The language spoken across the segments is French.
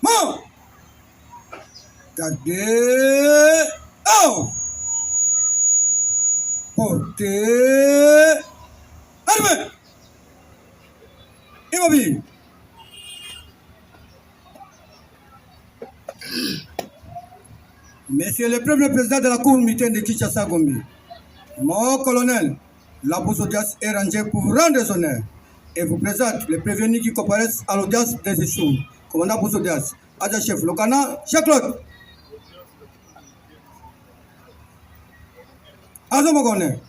Mort. Gardez. Oh. Portez. Armée. Immobile. Monsieur le Premier Président de la Cour militaire de Kinshasa Gombe, mon colonel, la bourse d'audience est rangée pour vous rendre honneur et vous présente les prévenus qui comparaissent à l'audience des échoues. Commandant bourse d'audience, adjudant chef Lokana, Jacques-Claude. Azo mon colonel.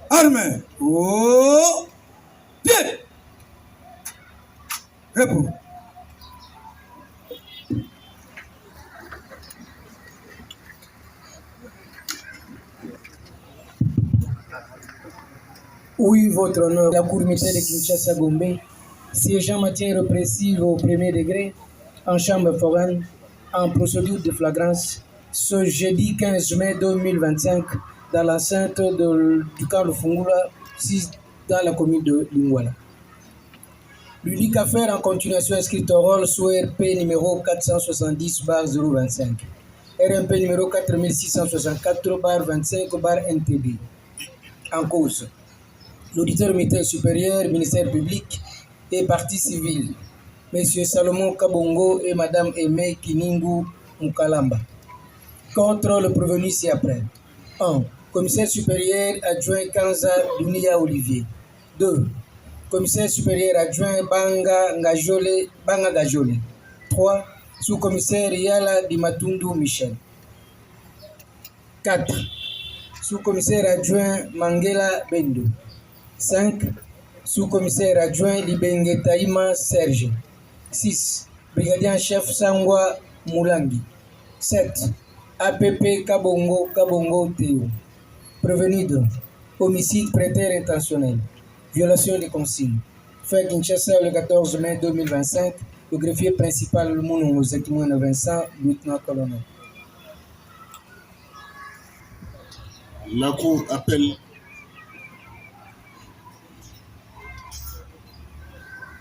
Armée. Oh. Pied. Repos. Oui, votre honneur, la Cour militaire de Kinshasa Gombe, siégeant en matière répressive au premier degré, en chambre foraine, en procédure de flagrance, ce jeudi 15 mai 2025, dans l'enceinte du camp de Fungula, 6 dans la commune de Lingwala. L'unique affaire en continuation inscrite au rôle sous RP numéro 470-025, RMP numéro 4664-25-NTB. En cause, l'auditeur militaire supérieur, ministère public et partie civile, M. Salomon Kabongo et Mme Aimé Kiningu Mukalamba. Contre le prévenu ci-après. 1. Commissaire supérieur adjoint Kanza Dunia Olivier. 2. Commissaire supérieur adjoint Banga Gajole. 3. Sous-commissaire Yala Dimatundu Michel. 4. Sous-commissaire adjoint Mangela Bendo. 5. Sous-commissaire adjoint Libenge Taïma Serge. 6. Brigadier en chef Sangwa Moulangi. 7. APP Kabongo Théo. Prévenu de homicide prétère intentionnel, violation des consignes. Fait Kinshasa le 14 mai 2025, le greffier principal Mounou Zekimouna Vincent, lieutenant-colonel. La Cour appelle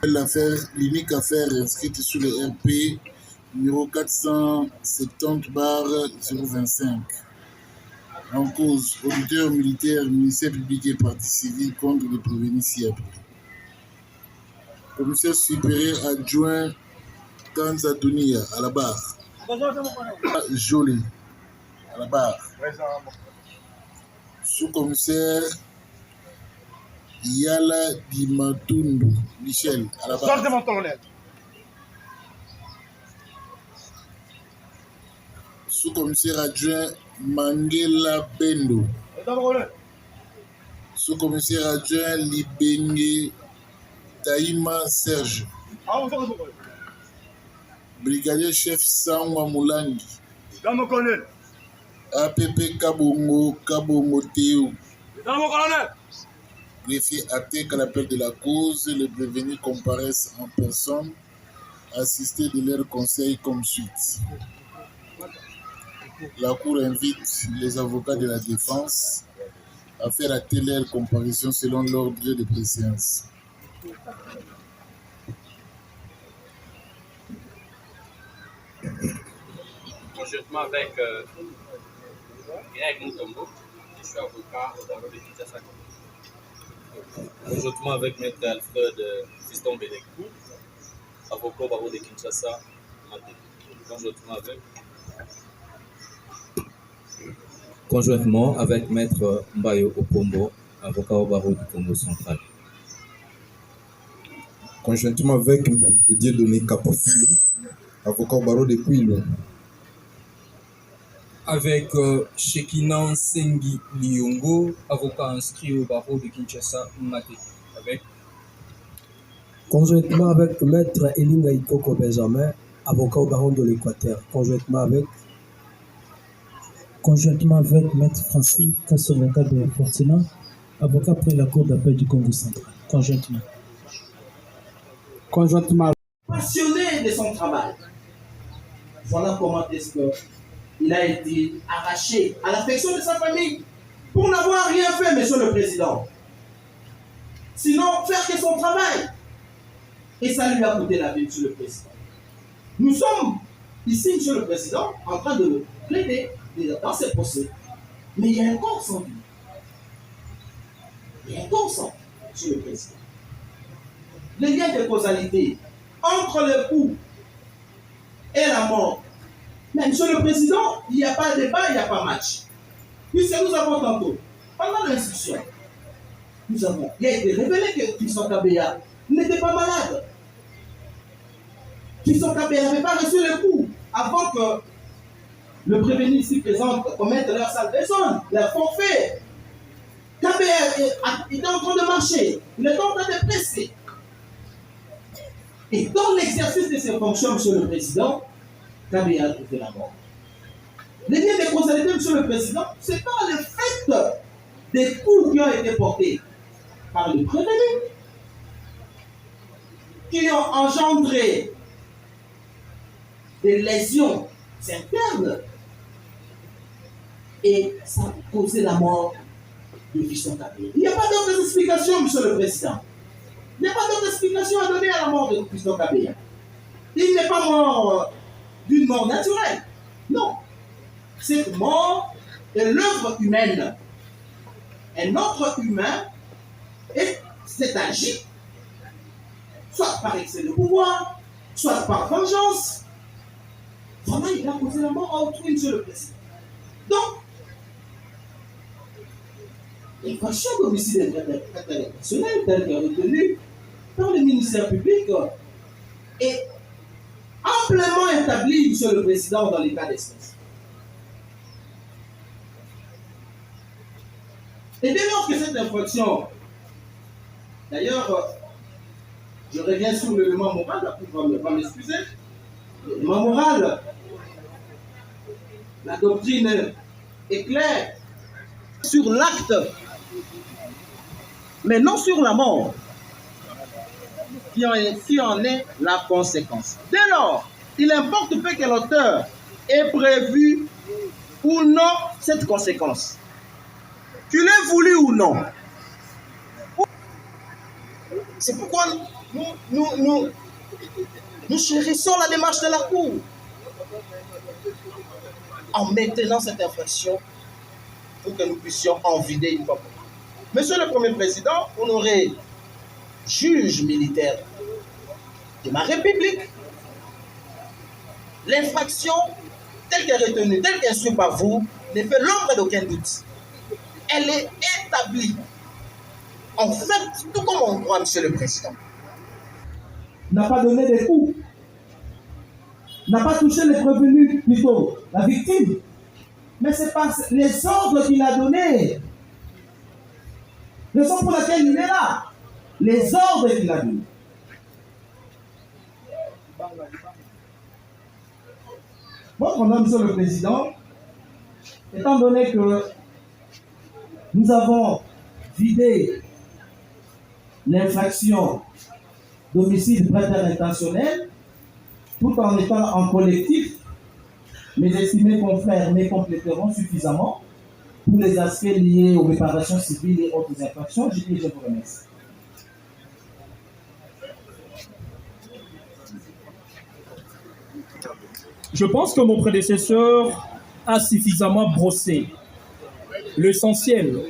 l'unique affaire inscrite sur le RP numéro 470-025. En cause, auditeur militaire, ministère public et partie civile contre les prévenus ci-après. Commissaire supérieur adjoint Kanza Dunia à la barre. Jolie à la barre. Sous-commissaire Yala Dimatundu Michel à la barre. Sortez mon colonel. Sous-commissaire adjoint Mangela Bendo. Sous-commissaire adjoint Libenge Taïma Serge. Brigadier chef Sangwa Moulangi. Dans mon colonel. APP Kabongo Théo. Dans mon colonel. Greffier acté qu'à l'appel de la cause, les prévenus comparaissent en personne, assistés de leur conseil comme suite. La Cour invite les avocats de la défense à faire acter leur comparution selon l'ordre de préséance. Conjointement avec Greg Mutombo, je suis avocat au barreau de Kinshasa. Conjointement avec Maître Alfred Fiston Bénékou, avocat au barreau de Kinshasa. Conjointement avec Maître Mbayo Opombo, avocat au barreau du Congo central. Conjointement avec M. Dieudonné Kapafulu, avocat au barreau de Kouilou. Avec Shekinan Sengi Liongo, avocat inscrit au barreau de Kinshasa Maté. Avec conjointement avec Maître Elinga Ikoko Benjamin, avocat au barreau de l'Équateur. Conjointement avec Maître Francis Kassolenga de Fortina, avocat près la Cour d'appel du Congo central. Conjointement. Passionné de son travail. Voilà comment est-ce qu'il a été arraché à l'affection de sa famille. pour n'avoir rien fait, Monsieur le Président. Sinon, faire que son travail. Et ça lui a coûté la vie, Monsieur le Président. Nous sommes ici, Monsieur le Président, en train de plaider dans ces procès. Mais il y a un corps sans vie. Il y a un corps sans vie, Monsieur le Président. Les liens de causalité entre le coup et la mort. Mais Monsieur le Président, il n'y a pas de débat, il n'y a pas match. Puisque nous avons tantôt, pendant l'instruction, il a été révélé que Christian Kabea n'était pas malade. Christian Kabea n'avait pas reçu le coup avant que le prévenu ici présent commette leur salvaison, leur forfait. Kabea était en train de marcher, il était en train de presser. Et dans l'exercice de ses fonctions, Monsieur le Président, Kabea a trouvé la mort. Les liens de causalité, Monsieur le Président, c'est pas le fait des coups qui ont été portés par le prévenu qui ont engendré des lésions internes et ça a causé la mort de Christian Kabea. Il n'y a pas d'autres explications, Monsieur le Président. Il n'y a pas d'autre explication à donner à la mort de Christian Kabea. Il n'est pas mort d'une mort naturelle. Non. Cette mort est l'œuvre humaine. Un autre humain s'est agi, soit par excès de pouvoir, soit par vengeance. Vraiment, il a causé la mort à autrui, Monsieur le Président. Donc, l'infraction d'homicide intentionnel telle qu'elle est retenue par le ministère public est amplement établie, Monsieur le Président, dans les cas d'espèce. Et dès lors que cette infraction, d'ailleurs, je reviens sur l'élément moral, la Cour va m'excuser, l'élément moral, la doctrine est claire sur l'acte, mais non sur la mort, qui en est la conséquence. Dès lors, il importe peu que l'auteur ait prévu ou non cette conséquence. Tu l'aies voulu ou non. C'est pourquoi nous chérissons la démarche de la Cour en maintenant cette infraction pour que nous puissions en vider une fois pour toutes. Monsieur le Premier Président, honoré juge militaire de ma République, l'infraction telle qu'elle est retenue, telle qu'elle suit par vous, ne fait l'ombre d'aucun doute. Elle est établie. En fait, tout comme on croit, Monsieur le Président. N'a pas donné des coups. N'a pas touché les prévenus, plutôt la victime. Mais c'est par les ordres qu'il a donnés. Raison pour laquelle il est là. Les ordres qu'il a donnés. Bon, Monsieur le Président, étant donné que nous avons vidé l'infraction d'homicide prétérintentionnel tout en étant en collectif, mes estimés confrères me compléteront suffisamment pour les aspects liés aux réparations civiles et autres infractions. Je vous remercie. Je pense que mon prédécesseur a suffisamment brossé l'essentiel.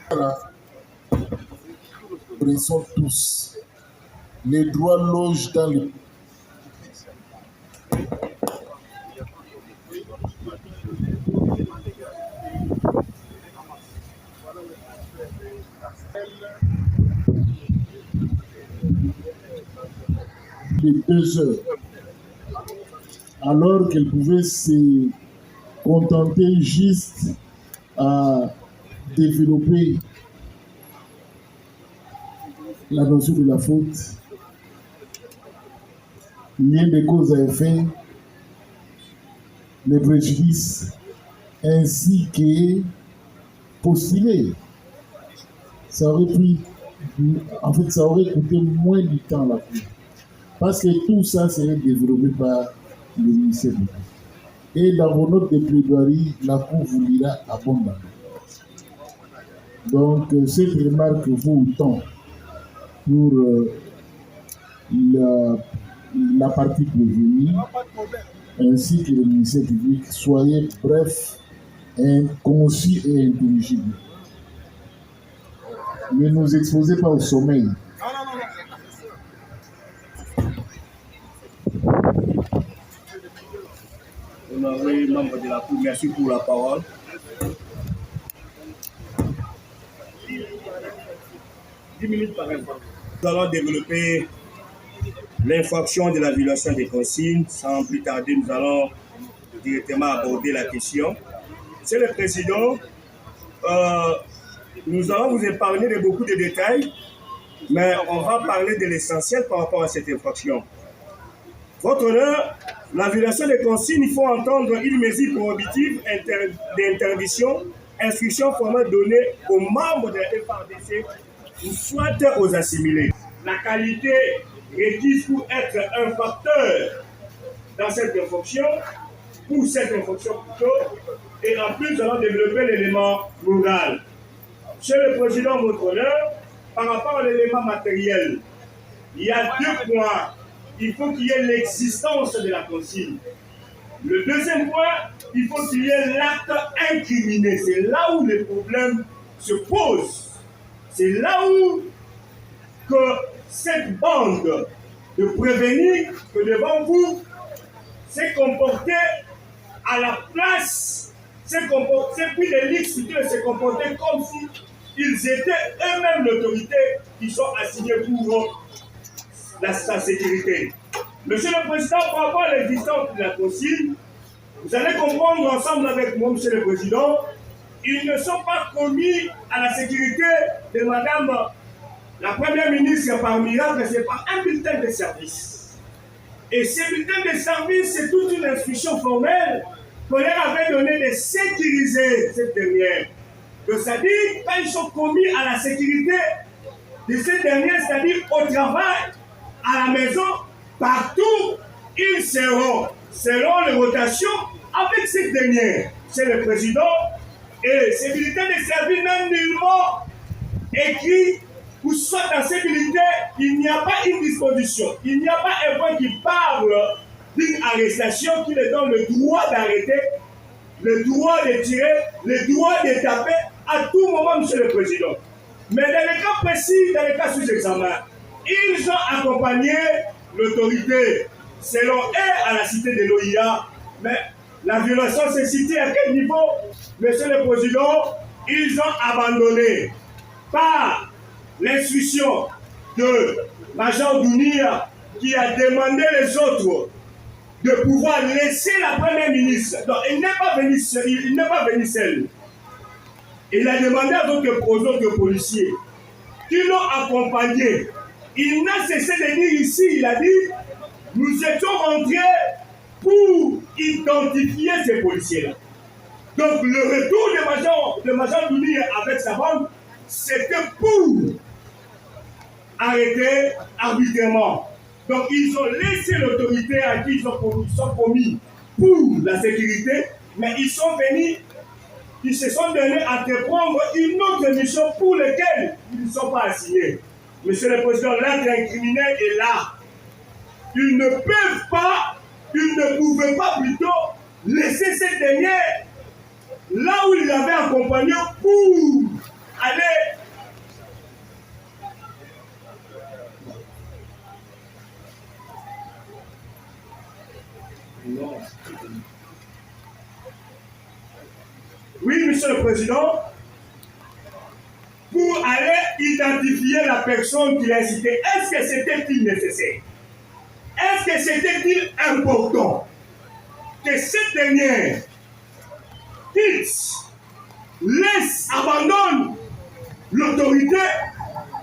Voilà. Pressons tous. Les droits logent dans le... de 2 heures, alors qu'elle pouvait se contenter juste à développer la notion de la faute, lien de cause à effet, les préjudices, ainsi que postuler. Ça aurait pris, en fait, ça aurait coûté moins du temps à la Cour. Parce que tout ça serait développé par le ministère public. Et dans vos notes de plaidoirie, la Cour vous lira abondamment. Donc, cette remarque vaut autant pour la partie prévenue ainsi que le ministère public. Soyez bref, concis et intelligible. Ne nous exposez pas au sommeil. Honoré membre de la Cour, merci pour la parole. Nous allons développer l'infraction de la violation des consignes. Sans plus tarder, nous allons directement aborder la question. Monsieur le Président, nous allons vous épargner de beaucoup de détails, mais on va parler de l'essentiel par rapport à cette infraction. Votre honneur, la violation des consignes, il faut entendre une mesure prohibitive d'interdiction, instruction formelle donnée aux membres de la FARDC ou soit aux assimilés. La qualité requise pour être un facteur dans cette infraction, pour cette infraction plutôt, et en plus, nous allons développer l'élément moral. Monsieur le Président, votre honneur, par rapport à l'élément matériel, il y a deux points. Il faut qu'il y ait l'existence de la consigne. Le deuxième point, il faut qu'il y ait l'acte incriminé. C'est là où les problèmes se posent. C'est là où que cette bande de prévenir que devant vous s'est comportée à la place, s'est pris des listes, s'est comporté comme si ils étaient eux-mêmes l'autorité qui sont assignés pour sa sécurité. Monsieur le Président, par rapport à l'existence de la consigne, vous allez comprendre ensemble avec moi, Monsieur le Président, ils ne sont pas commis à la sécurité de Madame la Première ministre par miracle, c'est par un bulletin de service. Et ce bulletin de service, c'est toute une instruction formelle qu'on leur avait donné de sécuriser cette dernière. Donc, c'est-à-dire, quand ils sont commis à la sécurité de cette dernière, c'est-à-dire au travail, à la maison, partout, ils seront, selon les rotations, avec cette dernière. C'est le président. Et ces bulletins de service n'ont nullement écrit, ou soit dans ces bulletins, il n'y a pas une disposition, il n'y a pas un point qui parle d'une arrestation qui leur donne le droit d'arrêter, le droit de tirer, le droit de taper à tout moment, Monsieur le Président. Mais dans les cas précis, dans les cas sous examen, ils ont accompagné l'autorité selon eux à la cité de l'OIA. Mais la violation s'est citée à quel niveau, Monsieur le Président? Ils ont abandonné par l'instruction de Major Dounia qui a demandé les autres de pouvoir laisser la Première ministre. Donc, il n'est pas venu seul. Il a demandé aux autres policiers qui l'ont accompagné. Il n'a cessé de dire ici, il a dit, nous étions rentrés pour identifier ces policiers-là. Donc le retour de Major Douni avec sa bande, c'était pour arrêter arbitrairement. Donc ils ont laissé l'autorité à qui ils sont commis pour la sécurité, mais ils sont venus, ils se sont donnés à entreprendre une autre mission pour laquelle ils ne sont pas assignés. Monsieur le Président, l'acte incriminé est là. Ils ne peuvent pas, ils ne pouvaient pas plutôt laisser cette dernière là où ils l'avaient accompagné pour aller oui, Monsieur le Président, pour aller identifier la personne qui l'a cité. Est-ce que c'était-il nécessaire? Est-ce que c'était-il important que cette dernière quitte, laisse, abandonne l'autorité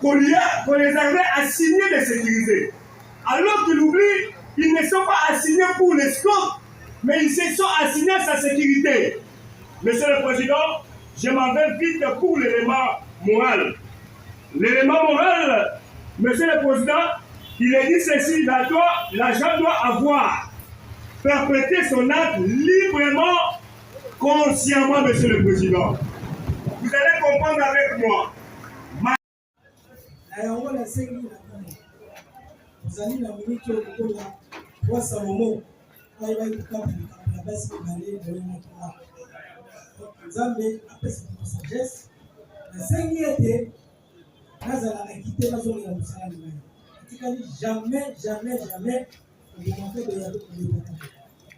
qu'on les avait assignés de sécuriser? Alors qu'il oublie, ils ne sont pas assignés pour l'escorte, mais ils se sont assignés à sa sécurité. Monsieur le Président, je m'en vais vite pour l'élément moral. L'élément moral, Monsieur le Président, il est dit ceci, l'agent doit avoir perpétrer son acte librement, consciemment, Monsieur le Président. Vous allez comprendre avec moi.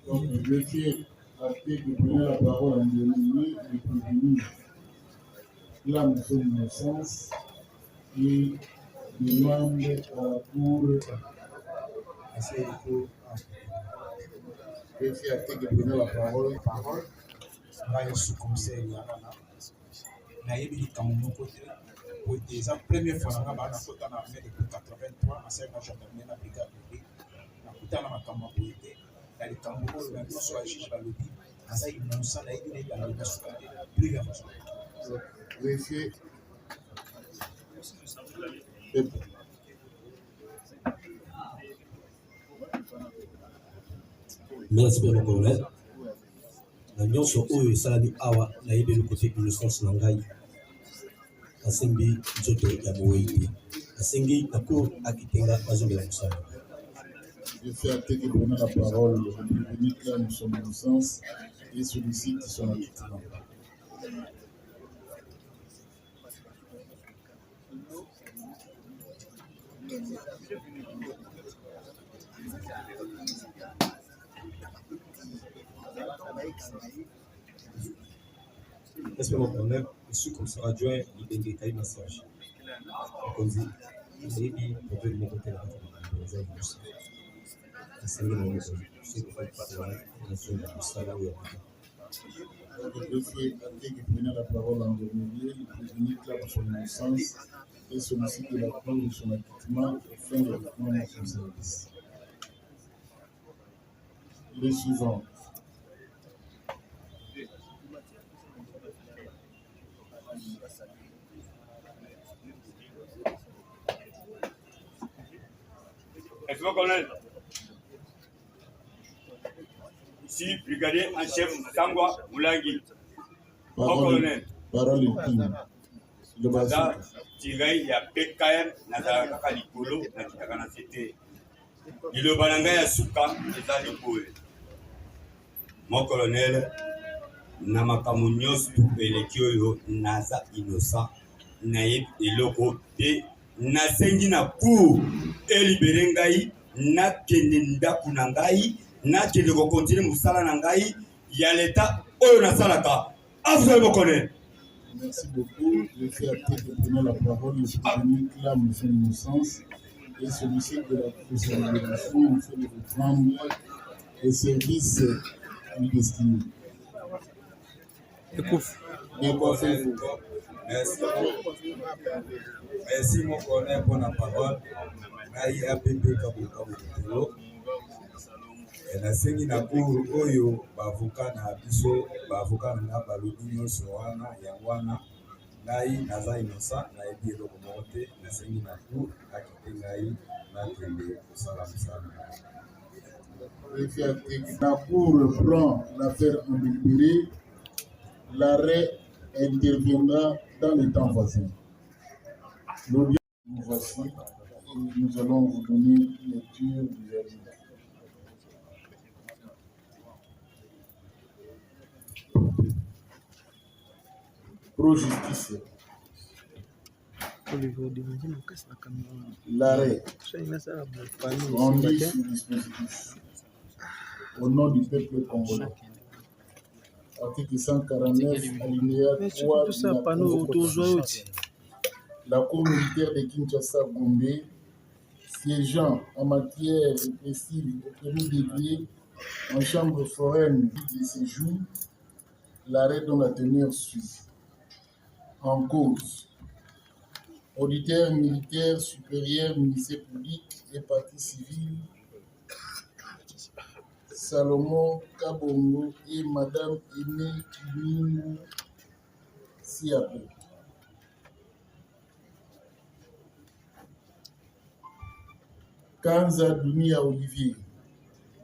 Donc, le greffier a fait de donner la parole en dernier et prévenir clame son innocence et demande à la cour. Le greffier a fait de donner la parole. ngai sous-commissaire Yanana nayebi likambo moko te boye eza première fois nanga baa nakota na mai depuis 83 nasali na gendarmerie na brigade lobi nakutana na makambo ya boye te na likambo oyo na biso ya juge balobi aza innocent nayebi nayebi balobi basuka te plus ya façon Greffier. Merci bien, mon colonel. Na nyonso oyo esalami awa nayebi lokote innocence na ngai asembi nzoto ya mowei te asengi na cour akitenga bazongela mosala. Je fais acter que donner la parole au prévenu clame son innocence et sollicite son acquittement. Respect mon colonel, je suis commissaire adjoint Libenge Taïma Serge. Comme dit, il est dit pour de mon côté là, dans un bus. C'est le moment où je sais que c'est la nation de Moussala ou Le greffier a dit qu'il prenait la parole en dernier, le prévenu clame son innocence et sollicite de la cour de son acquittement afin de reprendre son service. Le suivant. Excellent colonel. Ici, brigadier en chef Sangwa Moulangi. Mon colonel. Parole ultime. Naza tirai ya PKM naza kaka likolo na kitaka na sete. Liloba na ngai ya suka eza likoye. Mon colonel, na makambo nyonso eleki oyo naza innocent nayebi eloko te nasengi na cour elibere ngai nakende ndako na ngai nakende kokontinue mosala na ngai ya leta oyo nasalaka. Vous allez me connaître. Merci beaucoup. Je fais acter de donner la parole au prévenu clame son innocence et sollicite de la libération afin de reprendre les services lui destinés. Merci mon colonel pour la parole. Ngai APP Kabukabukelo. Nasengi na cour oyo bavoka na biso bavoka na balobi nyonso wana yango wana ngai naza innocent nayebi eloko moko te nasengi na cour akite ngai nakende kosala mosala. La cour prend l'affaire en délibéré. L'arrêt interviendra dans les temps voisins. L'audience nous voici et nous allons vous donner lecture du verdict. Pro-justice. L'arrêt rendu sur dispositif au nom du peuple congolais. Article 149, alinéa 3 de la Constitution. La Cour militaire de Kinshasa-Gombe, siégeant en matière répressive au Pérou dédié en chambre foraine de séjour, l'arrêt dont la teneur suit. En cause, auditeur militaire supérieur, ministère public et partie civile, Salomon Kabongo et Madame Aimé Kimingu Siapé. Kanza Dunia Olivier,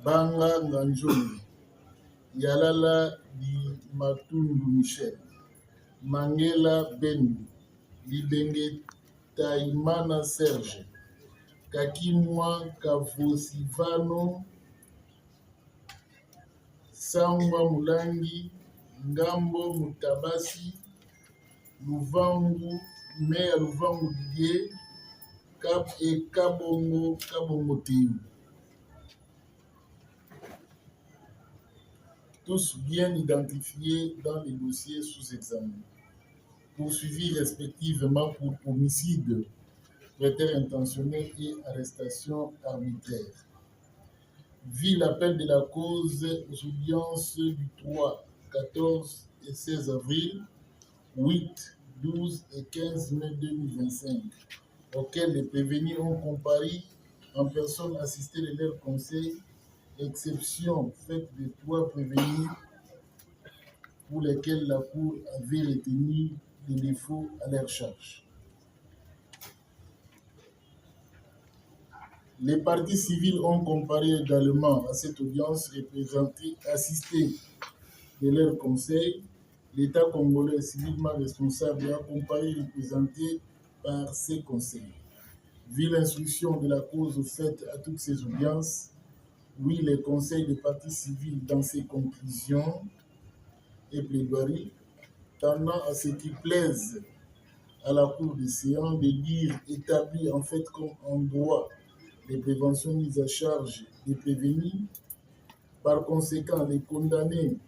Banga Nganjoni, Yalala Di Matundu Michel, Mangela Bendu, Libenge Taimana Serge, Kakimwa Kavosivano, Sangwa Mulangi, Ngambo Mutabasi, Luvangu, Mea Luvangu Didier, Cap et Kabongo Théo. Tous bien identifiés dans les dossiers sous examen, poursuivis respectivement pour homicide, prêteur intentionnel et arrestation arbitraire. Vit l'appel de la cause aux audiences du 3, 14 et 16 avril, 8, 12 et 15 mai 2025, auxquels les prévenus ont comparé en personne assistée de leur conseil, exception faite des 3 prévenus pour lesquels la Cour avait retenu des défauts à leur charge. Les parties civiles ont comparé également à cette audience assistée de leur conseil. L'État congolais civilement responsable a comparé représenté par ses conseils. Vu l'instruction de la cause faite à toutes ces audiences, oui, les conseils des parties civiles dans ses conclusions et plaidoiries, tendant à ce qui plaise à la Cour des séances de dire établi en fait comme en droit les préventions mises à charge des prévenus, par conséquent les condamnés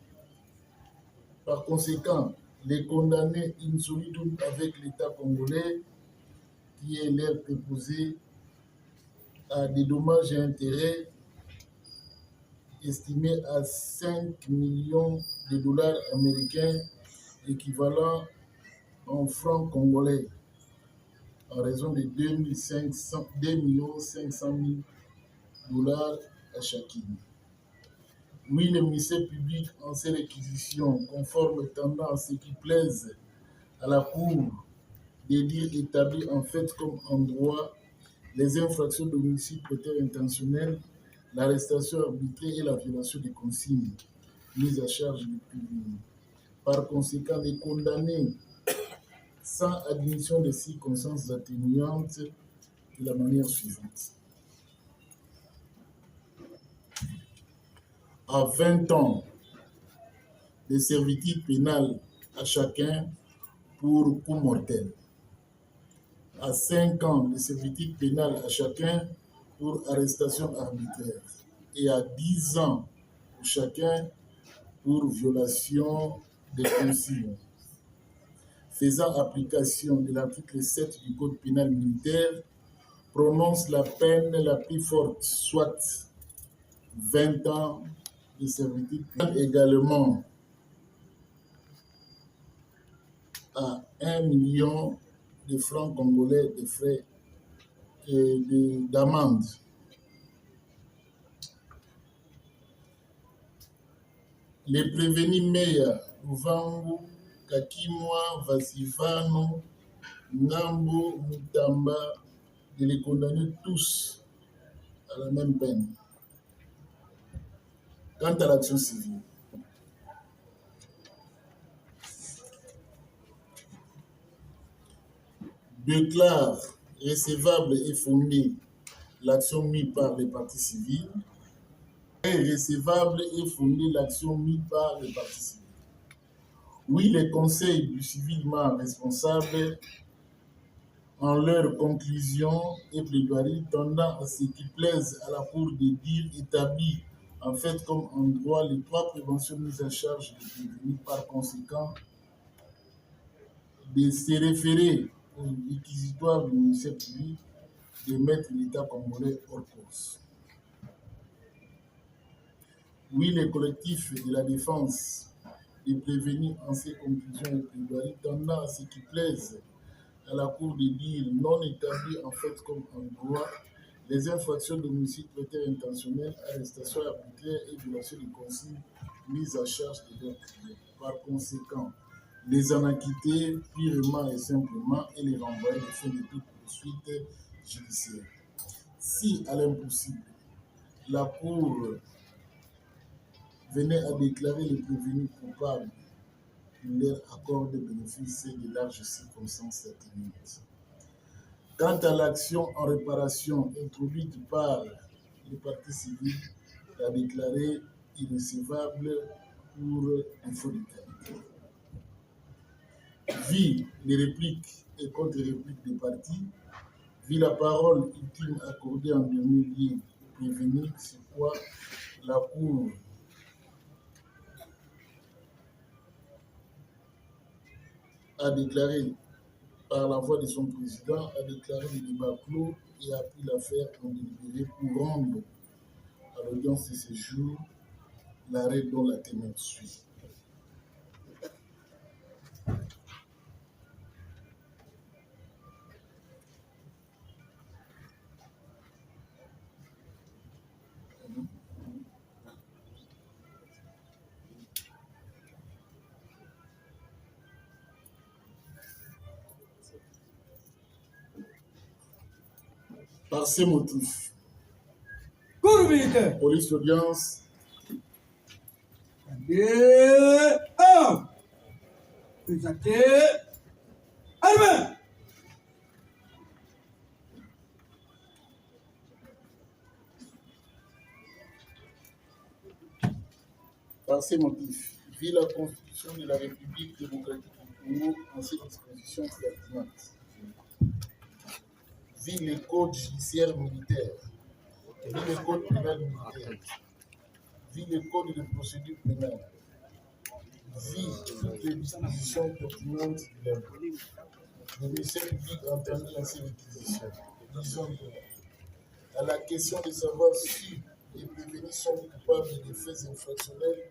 in solidum avec l'État congolais qui est leur préposé à des dommages et intérêts estimés à 5 millions de dollars américains équivalent en francs congolais en raison de 2 500 000 dollars à chacune. Oui, le ministère public en ces réquisitions conformes tendant à ce qui plaise à la Cour des dires établis en fait comme en droit les infractions d'homicide prêteur intentionnel, l'arrestation arbitraire et la violation des consignes mises à charge du prévenu. Par conséquent, les condamnés sans admission de circonstances atténuantes de la manière suivante. À 20 ans de servitude pénale à chacun pour coup mortel. À 5 ans de servitude pénale à chacun pour arrestation arbitraire. Et à 10 ans pour chacun pour violation des consignes. Faisant application de l'article 7 du Code pénal militaire, prononce la peine la plus forte, soit 20 ans de servitude pénale, également à 1 million de francs congolais de frais d'amende. Les prévenus Meya, Luvangu, Kakimwa, Vasivano, Ngambo, Mutamba, de les condamner tous à la même peine. Quant à l'action civile, déclare recevable et fondée l'action mise par les parties civiles, et recevable et fondée l'action mise par les parties civiles. Oui, les conseils du civilement responsable, en leur conclusion et plaidoirie tendant à ce qui plaise à la Cour des dires établis en fait comme en droit les 3 préventions mises à charge des prévenus, par conséquent, de se référer aux réquisitoires du ministère public de mettre l'État congolais hors cause. Oui, les collectifs de la défense des prévenus en ces conclusions et plaidoiries tendant à ce qui plaise à la Cour des dires non établies en fait comme en droit les infractions d'homicide prêteur intentionnel, arrestation arbitraire et violation des consignes mises à charge de leurs clients. Par conséquent, les en acquitter purement et simplement et les renvoyer de fin de toute poursuite judiciaire. Si, à l'impossible, la Cour venait à déclarer les prévenus coupables. Il leur accorde le bénéfice de larges circonstances atténuantes. Quant à l'action en réparation introduite par le parti civil, la déclarée irrecevable pour défaut de qualité. Vu les répliques et contre-répliques des partis, vu la parole ultime accordée en dernier lieu au prévenu, c'est quoi la Cour a déclaré, par la voix de son président, a déclaré le débat clos et a pris l'affaire en délibéré pour rendre à l'audience de ce jour l'arrêt dont la témoin suit. Par ces motifs, police d'audience, par ces motifs, vu la Constitution de la République démocratique du Congo en ses dispositions pertinentes, vu les codes judiciaires militaires, vu le code pénal militaire, vu le code de procédure pénale, vu toutes les dispositions pertinentes de la loi, le ministère public entendu dans ces réquisitions. Disons à la question de savoir si les prévenus sont coupables des faits infractionnels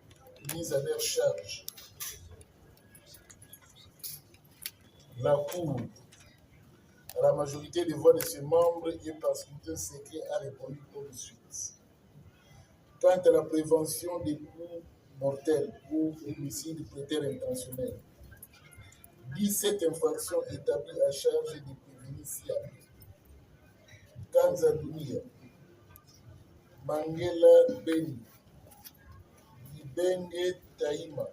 mis à leur charge. La Cour, à la majorité des voix de ses membres et par scrutin secret, a répondu comme suite. Quant à la prévention des coups mortels ou homicides prétérés intentionnels, 17 infractions établies à charge des prévenus ci-après. Kanza Dunia, Mangela Beni, Libenge Taïma,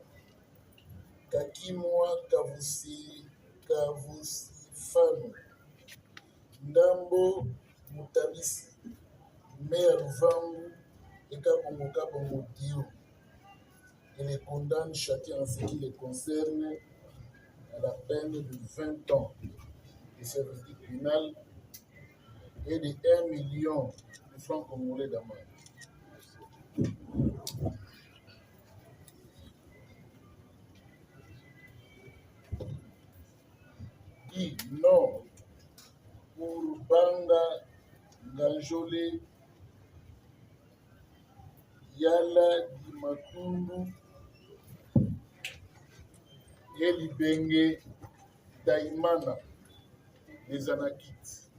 Kakimwa Kavusifano, Ndambo Mutabisi, Mea Luvangu et Kabongo Dio. Et les condamne chacun en ce qui les concerne à la peine de 20 ans de service pénal et de 1 million de francs congolais d'amende. Dit non pour Banga Nganjole Yala di Matundu et Libenge Daimana, les Anakites.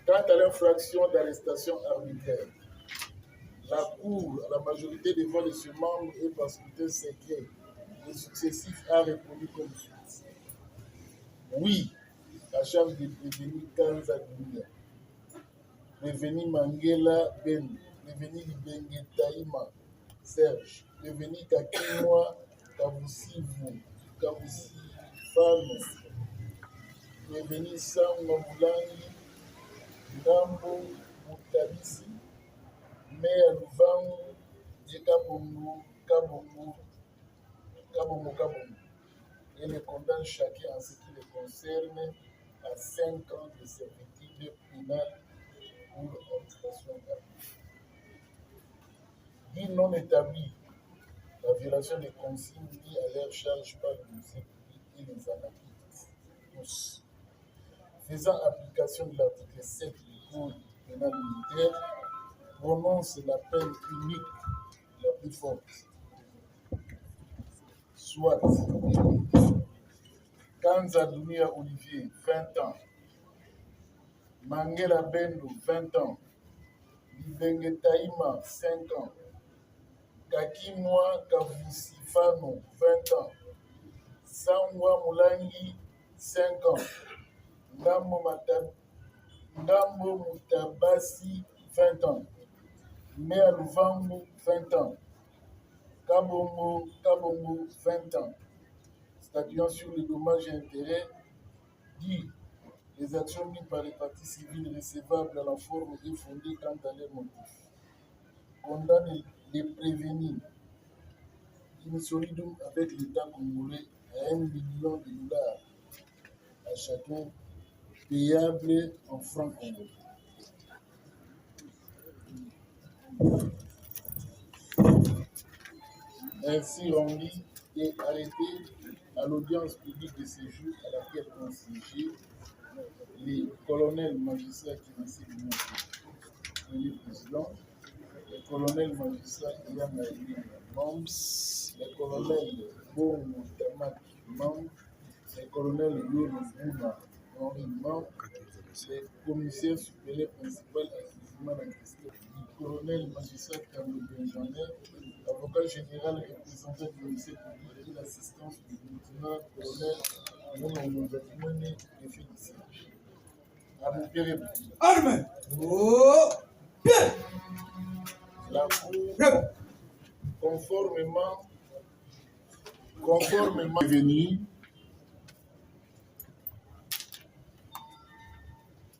Quant à l'infraction d'arrestation arbitraire, la Cour, à la majorité des voix de ce membre et par scrutin secret et successif, a répondu comme suit. Oui, à charge des prévenus Kanza Dunia, prévenu Mangela Ben, prévenu Libenge Taïma Serge, prévenu Kakimwa Kavusifano, prévenu Sangwa Mulangi, Ndambo Mutabisi, Mea Luvangu et Kabongo. Et les condamne chacun en ce qui les concerne à 5 ans de servitude pénale pour obstruction d'abus. Dit non établi, la violation des consignes mis à leur charge par le ministère public et les anarchistes, tous. Faisant application de l'article 7 du Code pénal militaire, prononce la peine unique la plus forte. Soit Kanza Dunia Olivier, 20 ans. Mangela Bendo, 20 ans. Libenge Taïma, 5 ans. Kakimwa Kavusifano, 20 ans. Sangwa Mulangi, 5 ans. Ndambo Mutabasi, 20 ans. né à Louvambo, 20 ans. Kabongo, 20 ans. Statuant sur les dommages et intérêts, dit les actions mises par les parties civiles recevables à la forme et fondées quant à leurs motifs. Condamne les prévenus. In solidum avec l'État congolais à $1 million à chacun, payable en francs congolais. Ainsi rendu et arrêté à l'audience publique de séjour à laquelle ont siégé les colonels magistrats qui naissaient du premier président, les colonels magistrats ayant arrivé membres, les colonels Bongo Tamak membres, les colonels Yono Bouna Henri membre, les commissaires supérieurs principaux activement la question du colonel magistrat Carlo Benjamin, avocat général représentant du ministère public et l'assistance du lieutenant-colonel Mono Mouzatimone et Félicien. Armes! Oh! Bien! La Cour, conformément venu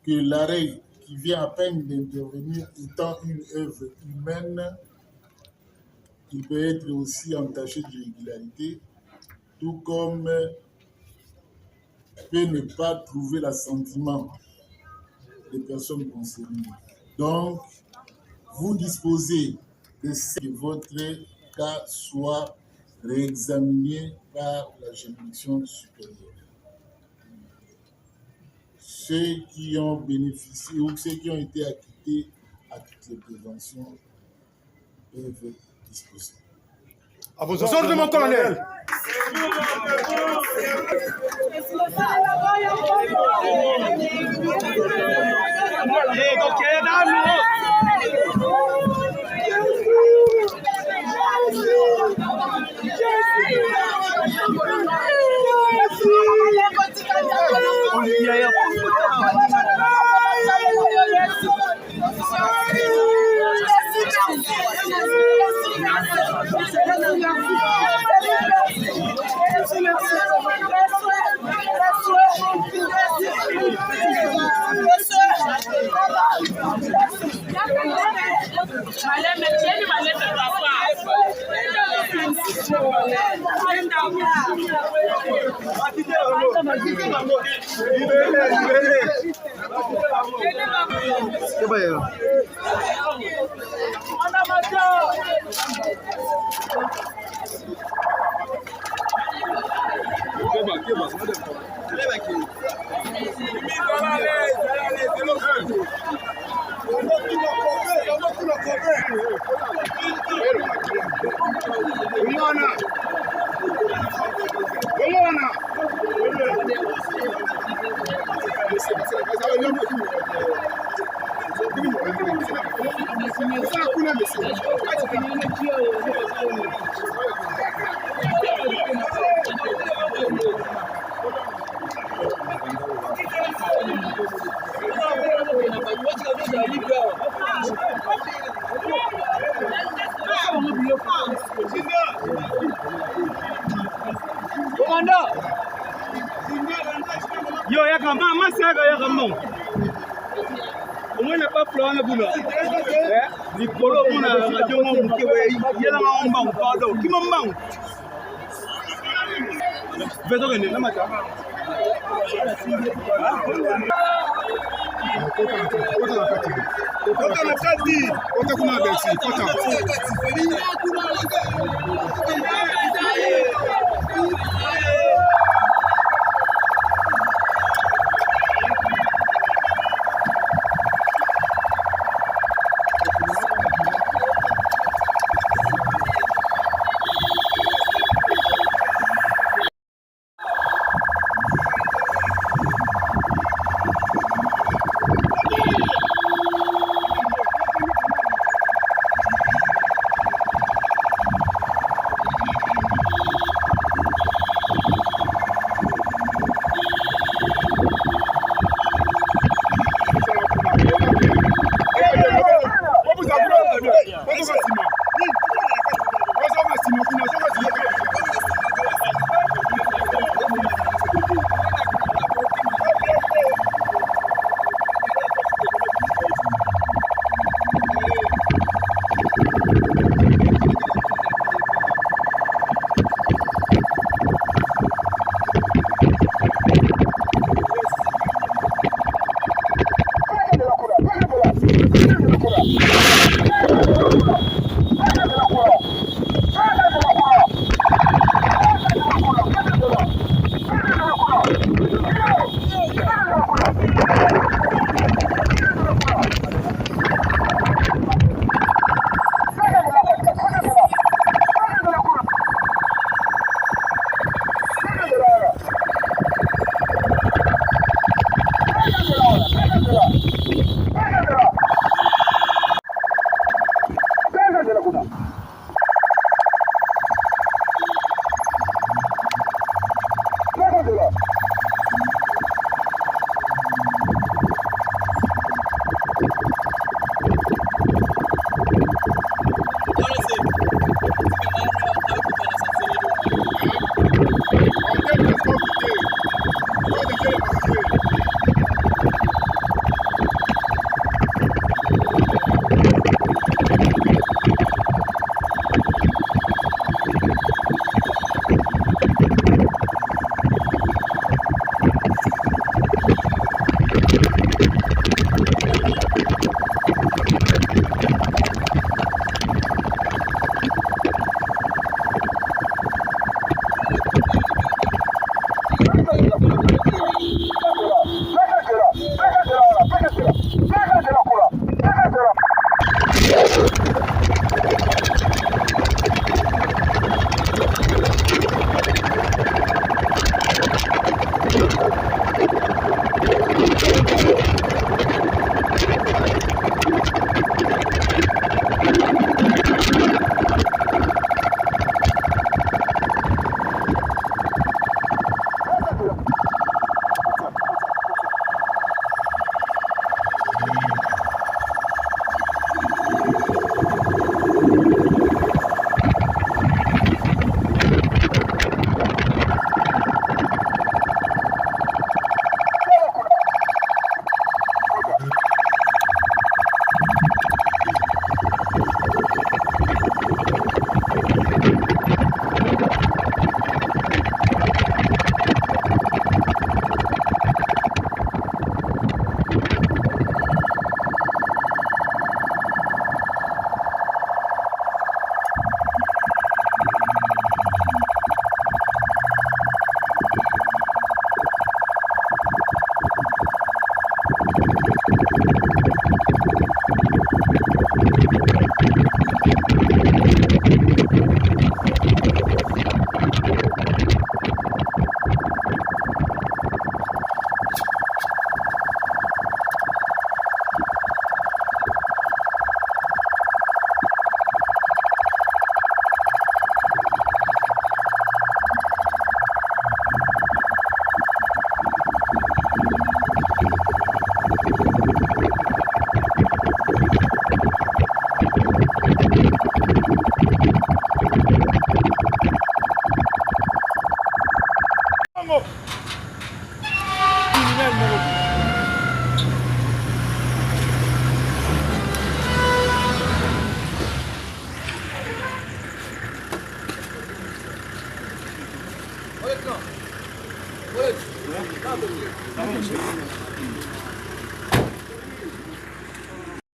que l'arrêt qui vient à peine d'intervenir étant une œuvre humaine, il peut être aussi entaché d'irrégularité, tout comme peut ne pas trouver l'assentiment des personnes concernées. Donc, vous disposez de ce que votre cas soit réexaminé par la juridiction supérieure. Ceux qui ont bénéficié ou ceux qui ont été acquittés à toutes les préventions peuvent disposer. À vos ordres, mon colonel. Yo, ya kama masaka ya kama. Umwe na pa plan na bula. Ni polo kuna na jongo mkiwe yela maomba mpado. Kima mbang. Vedo que ni na mata. Kota na kati. Kota kuna besi. Kota. Voilà.